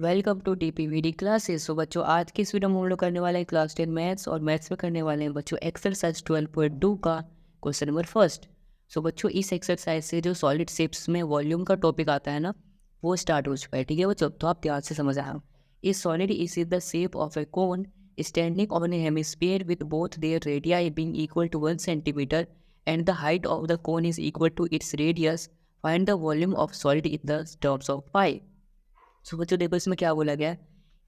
Welcome to DPVD classes. So बच्चों, आज की इस वीडियो में हम लोग करने वाले हैं क्लास 10 मैथ्स, और मैथ्स में करने वाले हैं बच्चों एक्सरसाइज 12.2 का क्वेश्चन नंबर फर्स्ट। सो बच्चों, इस एक्सरसाइज से जो सॉलिड शेप्स में वॉल्यूम का टॉपिक आता है ना, वो स्टार्ट हो चुका है। ठीक है बच्चों, तो आप ध्यान से समझ आए। इस solid is the shape of a cone standing on a hemisphere with both their radii being equal to 1 centimetre and the height of the cone is equal to its radius. Find the volume of solid in the terms of pi. So बच्चों देखो, इसमें क्या बोला गया है।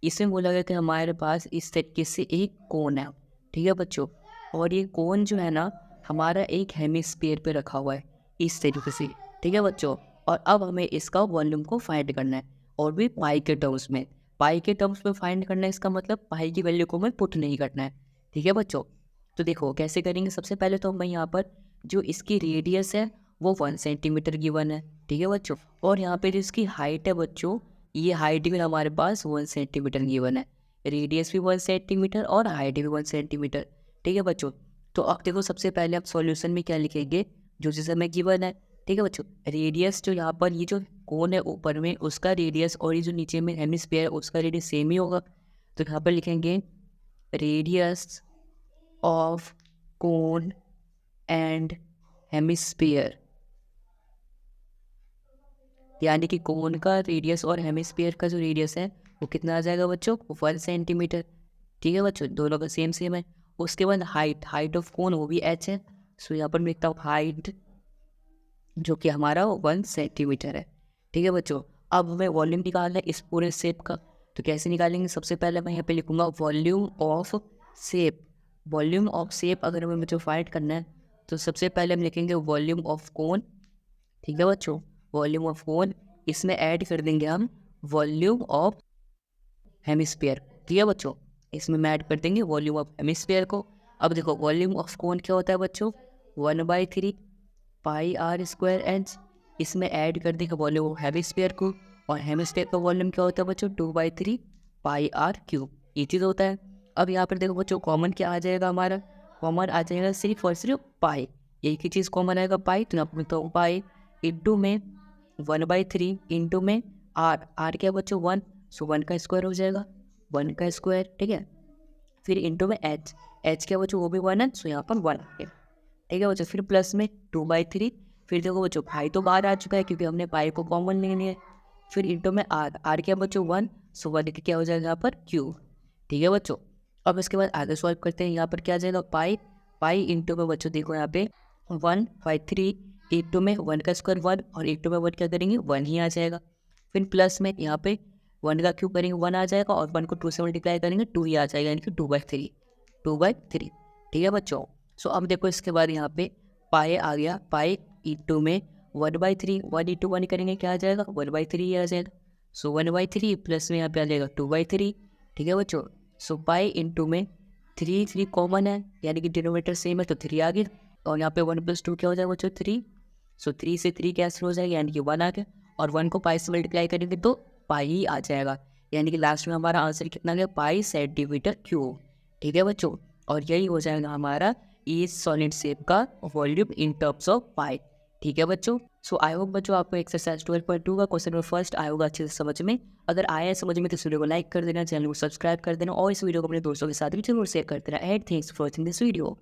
इसमें बोला गया कि हमारे पास इस तरीके से एक कोन है। ठीक है बच्चों, और ये कोन जो है ना, हमारा एक हेमिस्फीयर पे रखा हुआ है इस तरीके से। ठीक है बच्चों, और अब हमें इसका वॉल्यूम को फाइंड करना है, और भी पाई के टर्म्स में। पाई के टर्म्स में फाइंड करना है, इसका मतलब पाई की वैल्यू को हमें पुट नहीं करना है। ठीक है बच्चों, तो देखो कैसे करेंगे। सबसे पहले तो हमें यहाँ पर जो इसकी रेडियस है वो 1 सेंटीमीटर गिवन है। ठीक है बच्चों, और यहाँ पे जो इसकी हाइट है बच्चों, ये हाइट भी हमारे पास 1 सेंटीमीटर गिवन है। रेडियस भी 1 सेंटीमीटर और हाइट भी 1 सेंटीमीटर। ठीक है बच्चों, तो अब देखो सबसे पहले आप सॉल्यूशन में क्या लिखेंगे, जो जैसे हमें गिवन है। ठीक है बच्चों, रेडियस जो यहाँ पर ये जो कोन है ऊपर में, उसका रेडियस और ये जो नीचे में हेमिस्फीयर है उसका रेडियस सेम ही होगा। तो यहाँ पर लिखेंगे radius of cone and hemisphere, यानी कि कोन का रेडियस और हेमिस्फीयर का जो रेडियस है वो कितना आ जाएगा बच्चों, 1 सेंटीमीटर। ठीक है बच्चों, दोनों का सेम सेम है। उसके बाद हाइट, हाइट ऑफ कोन वो भी h है। सो यहाँ पर मैं लिखता हूँ हाइट, जो कि हमारा 1 सेंटीमीटर है। ठीक है बच्चों, अब हमें वॉल्यूम निकालना है इस पूरे शेप का। तो कैसे निकालेंगे, सबसे पहले मैं यहाँ पे लिखूंगा volume of shape. Volume of shape अगर हमें बच्चों फाइंड करना है, तो सबसे पहले हम लिखेंगे वॉल्यूम ऑफ कोन। ठीक है बच्चों, वॉल्यूम ऑफ कोन, इसमें ऐड कर देंगे हम वॉल्यूम ऑफ हेमिस्फीयर। ठीक है बच्चों, इसमें हम ऐड कर देंगे वॉल्यूम ऑफ हेमिस्फीयर को। अब देखो वॉल्यूम ऑफ कोन क्या होता है बच्चों, 1/3 पाई आर स्क्वायर एच। इसमें ऐड कर देंगे वॉल्यूम ऑफ हेमिस्फीयर को, और हेमिस्फीयर का वॉल्यूम क्या होता है बच्चों, 2/3 पाई आर क्यूब। ये चीज़ होता है। अब यहाँ पर देखो बच्चों, कॉमन क्या आ जाएगा हमारा, कॉमन आ जाएगा सिर्फ और सिर्फ पाई। एक ही चीज़ कॉमन आएगा पाई, तो यहाँ पर लिखता हूँ पाई इंटू में 1/3 इंटू में आर। आर क्या बच्चों, 1। सो 1 का स्क्वायर हो जाएगा, 1 का स्क्वायर। ठीक है, फिर इंटू में एच। एच क्या बच्चों, वो भी 1 है, सो यहाँ पर 1 है। ठीक है बच्चों, फिर प्लस में 2/3। फिर देखो बच्चों, पाई तो बाहर आ चुका है क्योंकि हमने पाई को कॉमन ले लिया है। फिर इंटू में आर। आर क्या बच्चों, 1। सो 1 का क्या हो जाएगा यहाँ पर, क्यूब। ठीक है बच्चों, अब इसके बाद आगे सॉल्व करते हैं। यहाँ पर क्या आ जाएगा, पाई। पाई इंटू में बच्चों देखो यहाँ पे 1/3 इंटू में 1 का स्क्वायर 1, और इंटू में 1 क्या करेंगे, 1 ही आ जाएगा। फिर प्लस में यहाँ पे 1 का क्यूब करेंगे 1 आ जाएगा, और 1 को 2 से मल्टीप्लाई करेंगे 2 ही आ जाएगा, यानी कि 2/3। 2/3। ठीक है बच्चों, सो अब देखो इसके बाद यहाँ पे पाई आ गया। पाई इंटू में 1/3, 1 इंटू 1 करेंगे क्या आ जाएगा, 1/3 ही आ जाएगा। सो 1/3 प्लस में यहाँ पे आ जाएगा 2/3। ठीक है बच्चों, सो पाई इंटू में 3 कॉमन है, यानी कि डिनोमिनेटर सेम है तो 3 आ गया, और यहाँ पे 1 + 2 क्या हो जाएगा बच्चों, 3। सो 3 से 3 कैंसिल हो जाएगा, यानी कि 1 आ गया, और 1 को पाई से मल्टीप्लाई करेंगे तो पाई ही आ जाएगा, यानी कि लास्ट में हमारा आंसर कितना गया, पाई सेंटीमीटर क्यूब। ठीक है बच्चों, और यही हो जाएगा हमारा इस सॉलिड शेप का वॉल्यूम इन टर्म्स ऑफ पाई। ठीक है बच्चों, सो आई होप बच्चों आपको एक्सरसाइज 12.2 का क्वेश्चन नंबर फर्स्ट आया होगा अच्छे से समझ में। अगर आया है समझ में तो इस वीडियो को लाइक कर देना, चैनल को सब्सक्राइब कर देना, और इस वीडियो को अपने दोस्तों के साथ भी जरूर शेयर कर देना। And thanks for watching this video.